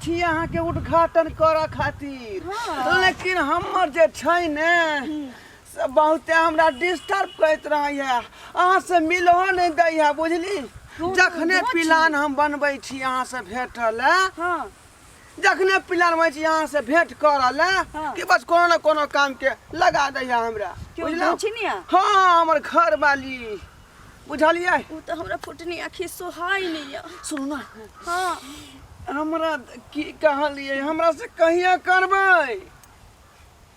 छी यहाँ के उद्घाटन कर खातिर लेकिन हमर जे छै ने से बहुते हमरा डिस्टर्ब करैत रहैया अहाँ से मिलहो नहीं दैया बुझली जखने प्लान हम बनबै छी अहाँ से भेटल जखने प्लान बनबै छी अहाँ से भेंट करल कि बस कोनो न कोनो काम के लगा दैया हमरा बुझलियै हाँ हमर घर वाली बुझलियै उ त हमरा फुटनी आखी सोहाय नहीं सुनू ना हाँ हमरा की कहलिए हमरा से कहिया करबै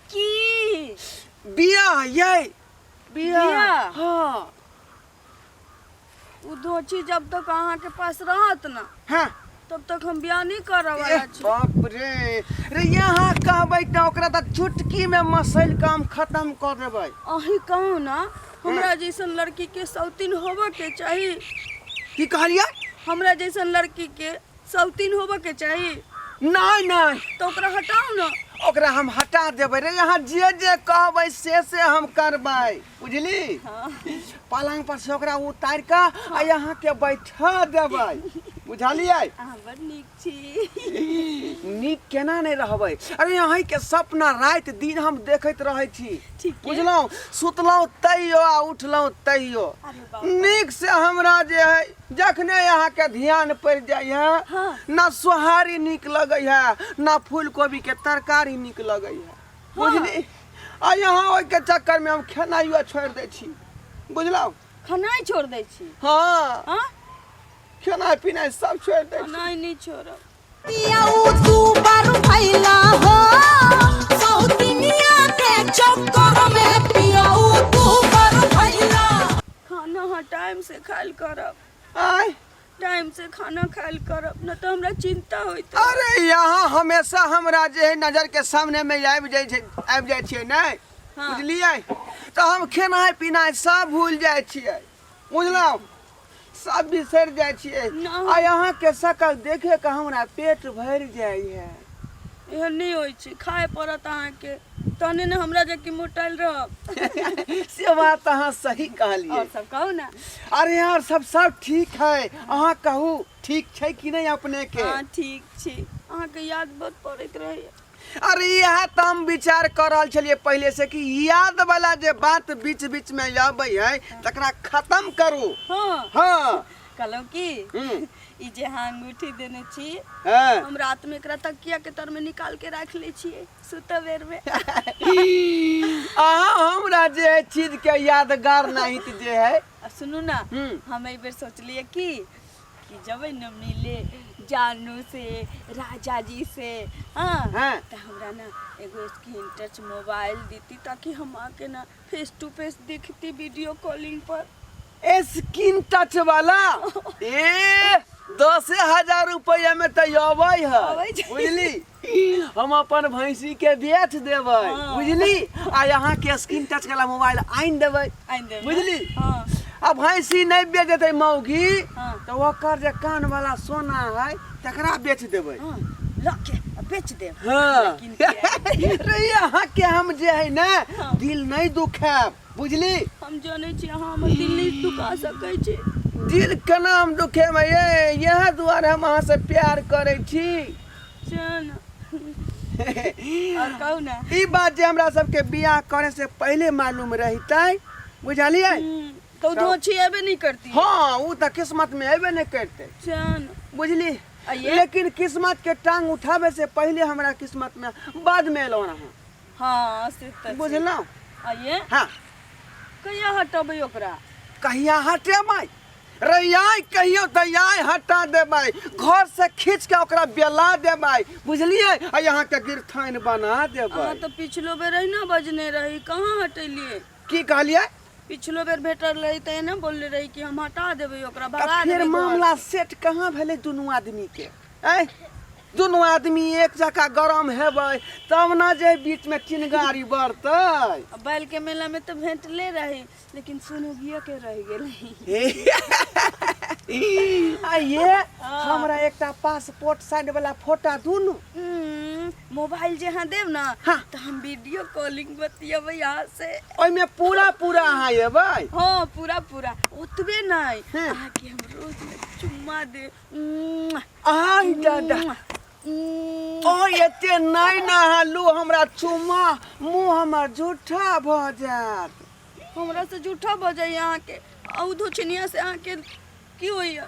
की बियाह ये बियाह? हाँ उ धोची जब तक अहाँ के पास रहत ना हाँ तब तक हम बियाह नहीं करे वाला छी बाप रे यहाँ कहबै त ओकरा त चुटकी में मसल काम खत्म कर देबै अही कहू ना हमरा जैसन लड़की के सौतीन होबे के चाहिए की कहलिए हमरा जैसन लड़की के सौतीन होबे के चाहिए नहीं नहीं तो ओकरा हटाओ ना ओकरा हम हटा देबै रे यहाँ जे कहबै से हम करबै बुझली पलंग पर से ओकरा उतार के आ यहाँ के बैठा देबै बुझलियै अहाँ बड़ नीक छी नीक केना नहीं रहबै अरे यहाँ के सपना रात दिन हम देखैत रहै छी बुझलौं सुतलौं तैयो आ उठलौं तैयो नीक से हमरा जे है जखने यहाँ के ध्यान पड़ जाय है ना सोहारी नीक लगै है ना फूल कोबी के तरकारी नीक लगै है बुझली आ यहाँ ओइ के चक्कर में हम खेनाइयो छोड़ दै छी बुझलौं खनाई छोड़ दै छी हाँ खाना पीना सब छोड़ दे नहीं नहीं छोड़ो पियाऊ तू बारू भैला हो सौतिनिया के चक्कर में पियाऊ तू बारू भैला खाना हाँ टाइम से खाइल करब आय टाइम से खाना खाइल करब न तो हमरा चिंता होइत अरे यहाँ हमेशा हमरा जे है नजर के सामने में आबि जाय छियै नै बुझलियै तो हम खेनाइ पिनाइ सब भूल जाय छियै बुझलौं सब बिसर जाय छियै आ यहाँ के शकल देखे के हमरा पेट भर जाय है एहन नहीं होय छै खाए पड़त अहाँ के तने ने हमरा जकी मोटाइल रहब से बात अहाँ सही कहलिए और सब कहू ना अरे यार सब ठीक है अहाँ कहू ठीक छै कि नहीं अपने के हाँ ठीक छी अहाँ के याद बहुत पड़ैत रहे अरे यह तो हम विचार कर रहल छलिए पहले से कि याद वाला जे बात बीच बीच में आबै है तकरा खत्म करू हाँ कहलौं की ई जे हाँ अंगूठी देने छी हाँ। हम रात में एकरा तकिया के तर में निकाल के रख ले छिए सुते बेर में हमरा जे चीज के यादगार नहीं जे है सुनू ना हम एक बेर सोचलिए कि जब न मिले जानू से राजा जी से तो हमरा ना एगो स्क्रीन टच मोबाइल देती ताकि हम आके ना फेस टू फेस देखती वीडियो कॉलिंग पर स्क्रीन टच वाला 10,000 रुपया में तो अबै है बुझली हम अपन भैंसी के बेच देबै बुझली आ यहाँ के स्क्रीन टच वाला मोबाइल आइन देबै बुझली अब भैंसी नहीं बेच देते मौगी तो ओकर जे कान वाला सोना है तकरा बेच देबै लके बेच दे रे यहाँ के हम जे है ना दिल नहीं दुखाब बुझली हम जाने छी अहाँ हमर दिल नहीं दुखा सकै छी दिल केना हम दुखे में यह दुआरे हम अहाँ से प्यार करे छी चल और कहू ना ई बात जे हमरा सबके बियाह करे से पहले मालूम रहतै बुझलियै तो धोची एबे नहीं करती हाँ वो तो किस्मत में एबे नहीं करते चल बुझली लेकिन किस्मत के टांग उठावे से पहले हमरा किस्मत में बाद में एलो ना हाँ से त बुझलौ आइए हाँ कहिया हटबै ओकरा कहिया हटेबै रे याय कहियो त याय हटा देबै घर से खींच के ओकरा बेला देबै बुझलियै आ यहाँ के गिरथाइन बना देबै हां तो पिछलो बेर रही ना बजने रही कहाँ हटेलिए की कहलियै पिछलो बेर भेटल रही त ना बोलले रही कि हम हटा देबै ओकरा भगा देबै फिर मामला सेट कहाँ भेलै दुनू आदमी के दोनों आदमी एक जगह गरम हेबै तब ना जे बीच में चिनगारी बढ़तै बैल के मेला में तो भेंटले रही लेकिन सुनगिया के रह गेलै आइए हमरा एकटा पासपोर्ट साइड वाला फोटो दुनु मोबाइल जे हाँ देव ना तो हम वीडियो कॉलिंग बतियबै यहाँ से ओइ में पूरा अहाँ एबै हाँ पूरा ओतबे नहीं आके हम रोज चुम्मा दे आई दादा ओ एते नहीं नहालू हमरा चुमा मुंह हमर झूठा भ जात। हमरा से झूठा बजाई यहाँ के औधो चिनिया से यहाँ के की होइया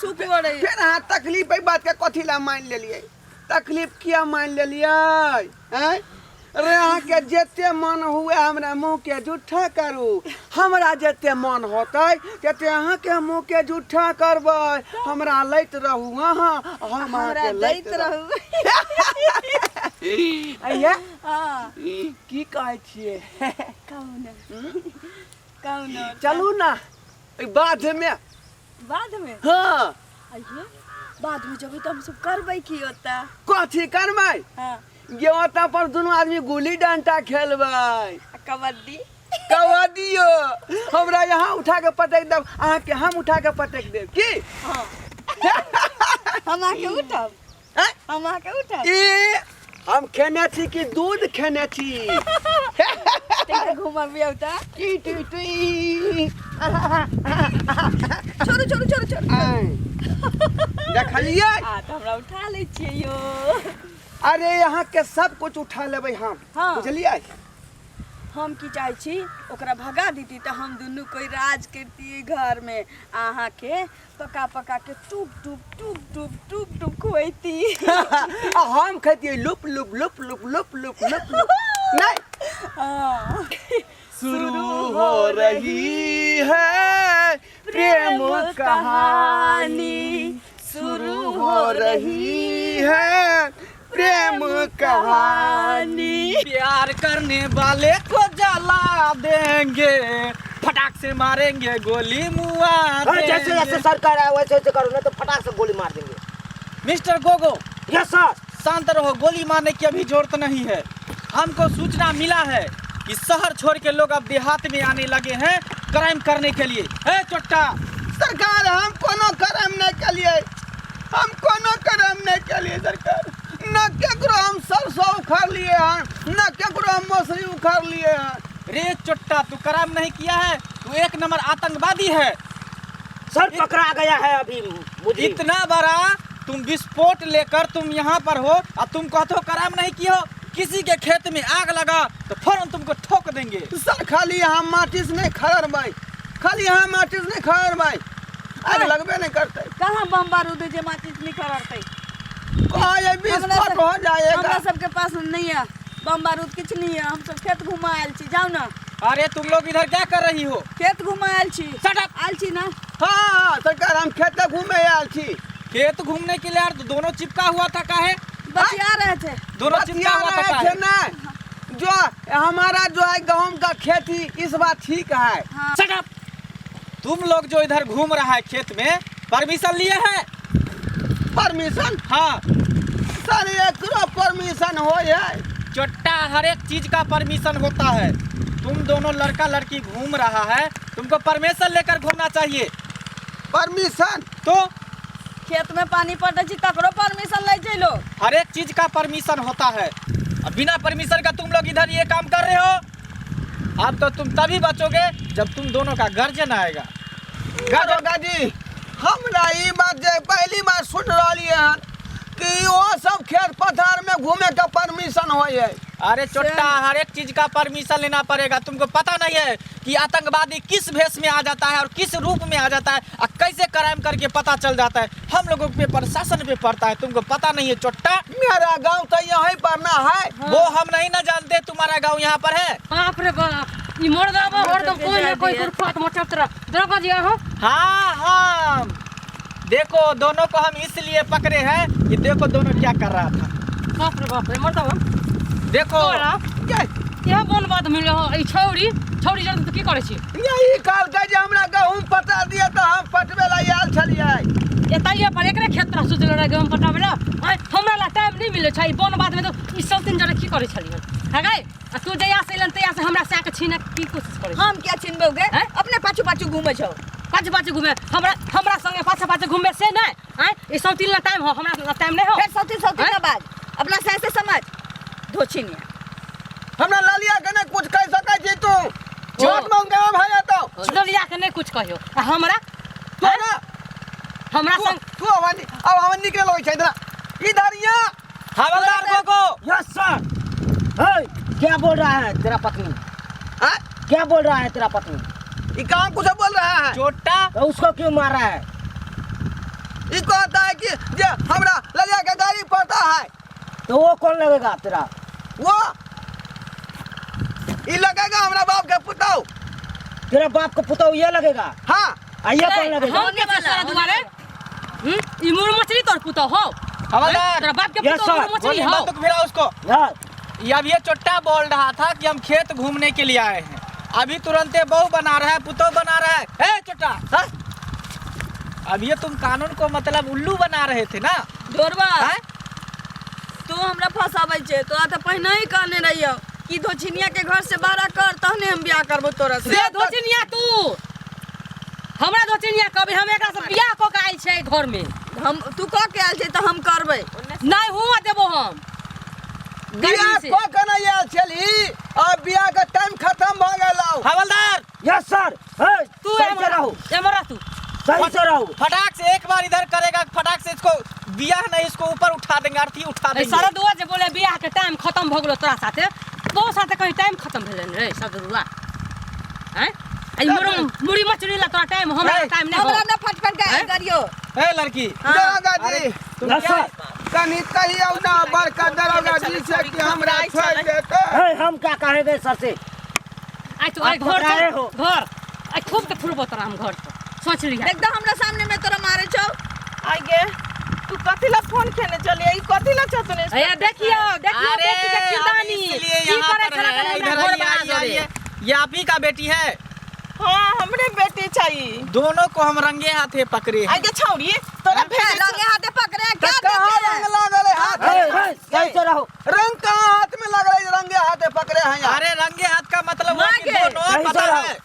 सुख बड़े फिर हाँ तकलीफ बात के कथी ला मान लेलिए? तकलीफ किया मान लेलिए हैं? अरे अहाँ के जेते मन हुए हमरा मुंह के झूठा करू, हमरा जेते मन होतै तेते अहाँ के मुंह के झूठा करबै। हमरा लैत रहू अहाँ, हम अहाँ के लैत रहू। अइया हाँ की कहै छियै? कौन चलू ना बाद में। बाद में? हाँ आइए बाद में जब तो हम सब करबै की होता? कथी करबै? हाँ ये होता पर दोनों आदमी गुल्ली डंडा खेलबै। कबड्डी कबड्डियो हमरा यहाँ उठा के पटक देब, अहाँ के हम उठा के पटक देब की? हाँ हम आके उठब, हैं? हम आके उठब। ई हम खेने छी कि दूध खेने छी? तेरे घुमा भी होता। टी टी टी छोड़ो छोड़ो छोड़ो छोड़ो। देखलिए? आ तो हमरा उठा ले छियै यो। अरे यहाँ के सब कुछ उठा लेबै हम। हाँ। बुझलिए? हम की चाहे छी ओकरा भगा दीती तो हम दुनू कोई राज करती घर में, आहा के पका पका के टूप टूप टूप टूप टूप टूप खुआती। हम खैतिए लुप लुप लुप लुप लुप लुप लुप लुप। नहीं हाँ। शुरू हो रही है प्रेम कहानी, शुरू हो रही है प्रेम कहानी। प्यार करने वाले को जला देंगे, फटाक से मारेंगे गोली मुआ देंगे। जैसे जैसे सरकार है वैसे वैसे करो ना तो फटाक से गोली मार देंगे। Mister Gogo yes sir. शांत रहो, गोली मारने की अभी जरूरत नहीं है। हमको सूचना मिला है कि शहर छोड़ के लोग अब देहात में आने लगे हैं क्राइम करने के लिए। है चोट्टा सरकार हम कोनो करम नहीं कलिए, हम कोनो करम नहीं कलिए सरकार। न केकरो हम सरसों उखाड़ लिए हैं, न केकरो हम मौसरी उखाड़ लिए हैं। रे चोट्टा तू क्राइम नहीं किया है, तू एक नंबर आतंकवादी है। सर पकड़ा गया है अभी मुझे। इतना बड़ा तुम विस्फोट लेकर तुम यहाँ पर हो और तुम कहते हो क्राइम नहीं किया हो। किसी के खेत में आग लगा तो फौरन तुमको ठोक देंगे। सर खाली हम माचिस नहीं खड़र भाई, खाली हम माचिस नहीं खड़र भाई, आग लगबे नहीं करते। कहाँ बम बारूद जे माचिस नहीं करते? कहाँ ये विस्फोट हो जाएगा? हमरा सबके पास नहीं है बम बारूद, कुछ नहीं है। हम सब खेत घुमा आयल छी, जाओ ना। अरे तुम लोग इधर क्या कर रही हो? खेत घुमा आयल छी। आयल छी ना? हाँ सरकार हम खेत घूमे आयल छी। खेत घूमने के लिए यार तो दोनों चिपका हुआ था काहे? बतिया रहे थे। दोनों चिपका हुआ था रहे थे काहे? ना, जो हमारा जो है गेहूं का खेती इस बार ठीक है। हाँ। Shut up! तुम लोग जो इधर घूम रहा है खेत में परमिशन लिए हैं? परमिशन? हाँ सर एकरो परमिशन हो है? चोट्टा हर एक चीज का परमिशन होता है। तुम दोनों लड़का लड़की घूम रहा है, तुमको परमिशन लेकर घूमना चाहिए। परमिशन? तो खेत में पानी पड़े छी तकरो परमिशन ले चलो। हर एक चीज का परमिशन होता है। अब बिना परमिशन का तुम लोग इधर ये काम कर रहे हो। अब तो तुम तभी बचोगे जब तुम दोनों का गर्जन आएगा। दादा जी हमरा ई बात जे पहली बार सुन रही है कि वो सब खेत पथार में घूमे का परमिशन हो है। अरे चोट्टा हर एक चीज का परमिशन लेना पड़ेगा। तुमको पता नहीं है कि आतंकवादी किस भेष में आ जाता है और किस रूप में आ जाता है और कैसे क्राइम करके पता चल जाता है। हम लोगों पे प्रशासन पे पड़ता है, तुमको पता नहीं है चोट्टा। मेरा गांव तो यहीं पर ना है। वो हम नहीं ना जानते तुम्हारा गांव यहाँ पर है। बाप रे बाप, ये मोड़ दाबा और तो कोई ना कोई फुटपाथ मचा तरह दरगा दिया हो। हाँ हाँ देखो दोनों को हम इसलिए पकड़े हैं कि देखो दोनों क्या कर रहा था। बाप रे मोड़ दाबा देखो यह बोल बात मिले हो। ई छौरी जल्दी तो की करे छी? यही काल का जे हमरा गेहूं पटा दिया तो हम पटवे ला आयल छलिए। एतैया पर एकरे खेत रह सोचले रह गेहूं पटावे ला। हमरा ला टाइम नहीं मिले छै। बोन बात में तो ई सब दिन जरे की करे छलिए है गए? आ तू जया से लन तया से हमरा साके छीने की कोशिश करे? हम क्या छिनबोगे? अपने पाछू पाछू घूमे छौ। पाछू घूमे हमरा संगे पाछू घूमे से नहीं। हैं ई सब दिन ला टाइम हो, हमरा टाइम नहीं हो। फिर सौती ना बात अपना सह से समझ धोछिनिया। हमरा लालिया के ने कुछ कह सकै छी तू? छोट मंगा भाई तो ललिया के नहीं कुछ कहियो। हमरा तो ना हमरा संग तू अब निकल होई छै इधर या हवलदार गोगो। Yes sir. क्या बोल रहा है तेरा पत्नी? हाँ? क्या बोल रहा है तेरा पत्नी? ये कहाँ कुछ बोल रहा है? चोटा तो उसको क्यों मारा है? ये कहता है कि जे हमरा ललिया के गाड़ी पड़ता है। तो वो कौन लगेगा तेरा? वो ये लगेगा हमरा बाप के पुतौ। तेरा बाप को पुतौ ये लगेगा? हाँ ये कौन लगेगा? हम के सारा दुआरे ई मुर मछली तोर पुतो हो हवलदार तेरा बाप के Yes, पुतो sir. मुर मछली बोलिए, हो बंदूक भिड़ा उसको। हाँ। ये अब ये चोट्टा बोल रहा था कि हम खेत घूमने के लिए आए हैं, अभी तुरंते बहू बना रहा है, पुतौ बना रहा है। ए चोट्टा, हाँ? अब ये तुम कानून को मतलब उल्लू बना रहे थे ना? डोरबा हैं? तू हमरा फंसाबै छे। तोरा तो पहले ही कहने रहियो कि धोछिनिया के घर से बाहर कर तहने हम ब्याह करबो तोरा से। से धोचिनिया तू हमरा धोचिनिया कभी हम एकरा से बियाह क के आइल छै घर में हम तू कह के आयल छे तो हम करबै। नहीं हुआ देबो हम बियाह गर्मी से। को केना आयल छली? अब बियाह के टाइम खत्म भ गेलौ। हवलदार यस सर। तू सही से रहो। एमरा तू सही से रहो। फटाक से एक बार इधर करेगा, फटाक से इसको बियाह नहीं, इसको ऊपर उठा देंगे, अर्थी उठा ए देंगे। सरदुआ जे बोले बियाह के टाइम खत्म भ गेलो तोरा साथे तो साथे कहीं टाइम खत्म भेलन रे सरदुआ हैं? आई मुड़ी मछली ला तोरा टाइम हमरा टाइम नहीं हमरा हो ना फटफट के करियो। ए लड़की, दरोगा जी तुम यस क्या सर। कनी कहियो ना बड़का दरोगा जी से कि हमरा छोड़ देते। हम क्या कहेंगे सर से? आई तो आई आप घर पकड़ाए चल, हो। घर आई खूब के फुरबो तोरा हम घर पर सोच लिया देख दो हमरा सामने में तोरा मारे छौ। आई गे तू कथिला फोन खेले चली आई कथिला चतने। अरे देखियो देखियो अरे बेटी के किरदानी इसलिए की यहाँ करे पर छला है, करे इधर घर आइए, बना आइए, आइए। ये आप ही का बेटी है? हां हमरे बेटी चाहिए। दोनों को हम रंगे हाथे पकड़े आई हैं। गे छौरी तोरा भेज लगे हाथे पकड़े क्या कहाँ रंग लागल है हाथ? सही से रहो। रंग कहाँ हाथ में लग रही? रंगे हाथे पकड़े हैं यार। अरे रंगे हाथ का मतलब हुआ कि मांगे। दोनों सही से पता रहो। है।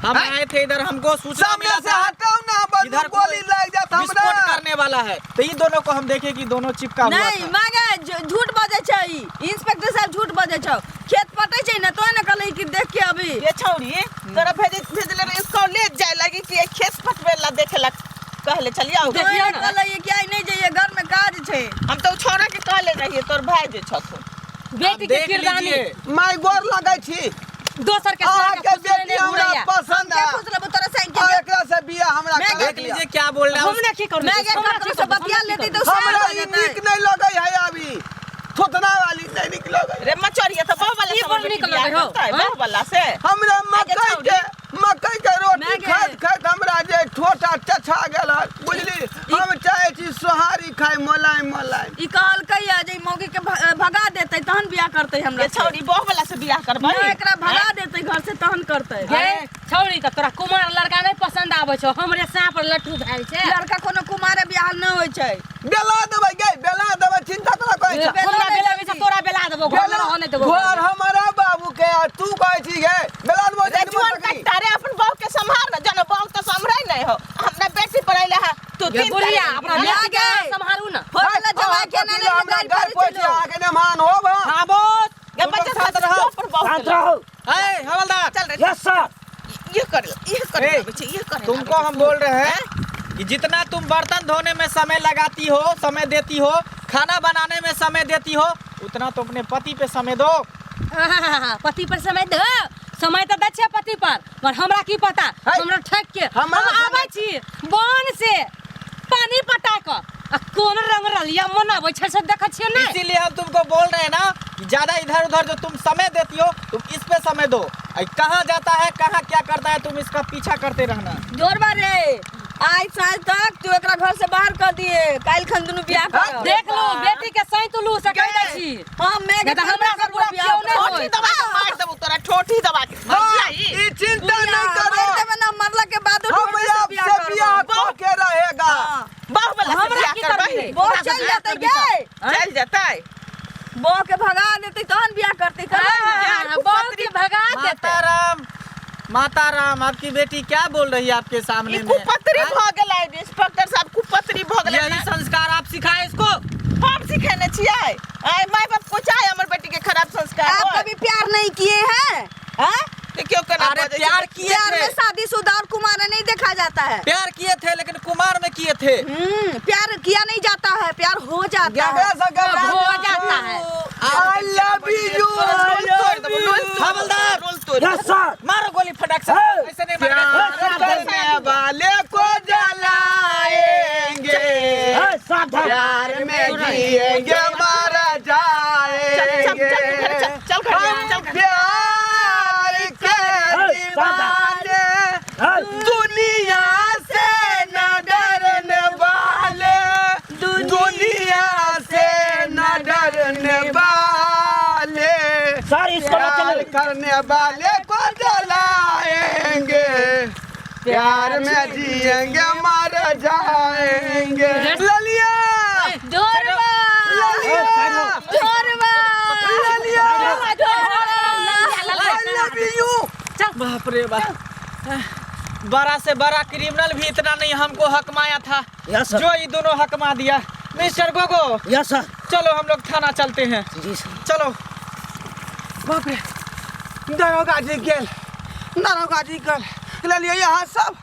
हम आए थे इधर, हमको सूचना सामने मिला से था हटाओ ना, बस इधर गोली लग जात विस्फोट हमरा। करने वाला है, तो ये दोनों को हम देखे कि दोनों चिपका हुआ नहीं था। मांगे झूठ बजे छै। इंस्पेक्टर साहब झूठ बजे छौ। खेत पटे छै ना तो न कहले कि देख के अभी ये छौरी तोरा भेजले रे इसको ले जाए लगी कि खेत पटवे ला देखे ला कहले चलिए आओ। देखियो ना। कहले कि आई नहीं जाइए घर में काज छै। हम तो छोरा के कहले रहिए तोर भाई जे छथुन। बेटी के देख किरदानी लीजिए। मैं गोर लगै छी। दोसर के अहाँ साथ के बेटी हमरा पसंद क्या है। पूछ लेबो तोरा साइन और के एकरा से बियाह हमरा मैं करा देख दिया। लीजिए क्या बोल रहा है। हमने की कर मैं के ककरो से बतिया लेती तो हमरा सारा ई नीक नहीं लगै है अभी। थोतना वाली नहीं निक लगै। रे मचरिया तो बहु वाला ई सब बड़ बेटी निक बियाह लगे हो, करता है हाँ? बहु वाला से। हमरा मकई के रोटी मैगे। खाइत खाइत हमरा जे ठोटा चछा गेल है, बुझली। हम चाहे छी सोहारी खाए मोलायम मोलायम। ई कहल कहिया जे मौगी के भगा देतै तहन बियाह करतै हमरा ये छौरी बहु वाला से बियाह करबै। ना एकरा भगा देतै घर से तहन करतै। गे छौरी त तोरा कुमार लड़का नहीं पसंद आबै छौ हमरे सांप पर लट्ठू भेल छै लड़का कोनो कुमारे बियाह न होय छै। बेला देबै गे, बेला देबै, चिंता तोरा कहै छ। हमरा बेला भी तोरा बेला देबो घर में रह नहीं देबो घर हमारा बाबू के आ तू कहै छी गे बेला देबै रे जुआन कट्टा रे अपन बहु के संभाल न जन बहु तो संभरै नहीं हो। हमरा बेटी पड़ैले है तू ये तीन बुढ़िया तारीख अपना के बेटी के गे। संभालू ना होटल जमा के ना ले हमरा गाड़ी घर पर पहुंचे चलो। आके ने मान हो बा। हाँ बोल। गे बच्चा साथ रहो अपन बहु शांत के रहो। ए, हवलदार, चल रे यस सर। ये कर ए, बच्चे ये कर। तुमको हम बोल रहे हैं कि जितना तुम बर्तन धोने में समय लगाती हो, समय देती हो, खाना बनाने में समय देती हो, उतना तो अपने पति पे समय दो। पति पर समय दे समय तो दै छै पति पर हमरा की पता है। हमरा ठक के हम हमरा आबै छी बन से पानी पटा क आ कोन रंग रलिया मनाबै छै से देखै छियै नै इसीलिए हम तुमको बोल रहे हैं ना कि ज्यादा इधर उधर जो तुम समय देती हो, तुम इस पे समय दो। कहाँ जाता है, कहाँ क्या करता है, तुम इसका पीछा करते रहना। जोरबा रे आज साँझ तक तू एकरा घर से बाहर कर दिए। काल खन दुनु बियाह कर। देख लो बेटी के सही तुलू से कह दै छी हम मैं नहीं तो हमरा सब पूरा बियाह क्यों नहीं कर। होई? ठोठी दबा के मार देबो तोरा ठोठी दबा के मर हाँ, जाई। ई चिंता नहीं करो। मार देबे ना मरला के बाद हम आपसे बियाह कह के रहेगा। बहु वाला से हमरा बियाह की करबै। करबिही? वो चल जाते गे। चल जाते। बो के भगा देते तहन बियाह करते बहुत की भगा देते माताराम, माताराम, आपकी बेटी क्या बोल रही है आपके सामने ई में? कुपत्री भ गेलै इंस्पेक्टर साहब कुपत्री भ गेलै। यही संस्कार आप सिखाए इसको? हम सिखेने छियै। आय माय बाप को चाहे हमर बेटी के खराब संस्कार आप हो। कभी प्यार नहीं किए हैं? हाँ? क्यों करना अरे प्यार किए प्यार थे, में शादीशुदा और कुमार नहीं देखा जाता है। प्यार किए थे लेकिन कुमार में किए थे। प्यार किया नहीं जाता है, प्यार हो जाता है। हो जाता है। I love you havildar yes sir. मारो गोली फटाक से, ऐसे नहीं मारेगा। प्यार करने वाले को जलाएंगे, सावधान। प्यार में जिएंगे मर जाएंगे, हम प्यार के दीवाने, दुनिया से न डरने वाले, दुनिया से न डरने वाले, सर इसको मत प्यार चलो। करने वाले को जलाएंगे, प्यार में जिएंगे मर जाएंगे। ललिया जोरवा जोरवा ललिया आई लव यू। बाप रे बाप, बड़ा से बड़ा क्रिमिनल भी इतना नहीं हमको हकमाया था यस सर। जो ये दोनों हकमा दिया। Mister Gogo yes sir. चलो हम लोग थाना चलते हैं। जी सर। चलो। बाप रे, दरोगा जी गेल, दरोगा जी गेल। ललिया यहाँ सब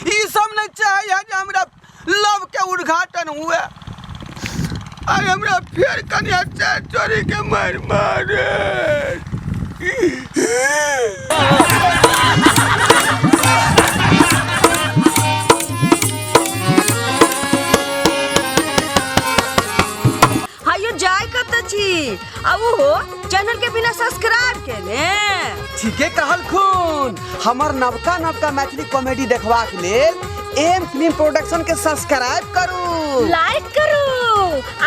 ये सब नहीं चाहिए कि हमरा लव के उद्घाटन हुए, अरे हमरा फिर कन्या चोरी के मार मारे। हायो जाय कत छी अब हो चैनल के बिना सब्सक्राइब के ने। ठीके कहल खून, हमर नवका नवका मैथिली कॉमेडी देखबाक लेल एम फिल्म प्रोडक्शन के सब्सक्राइब करू, लाइक करू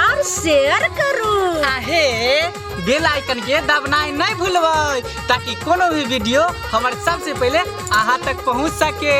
और शेयर करू। आहे बेल आइकन के दबनाई नहीं भूलबै ताकि कोनो भी वीडियो हमारे सबसे पहले अहाँ तक पहुंच सके।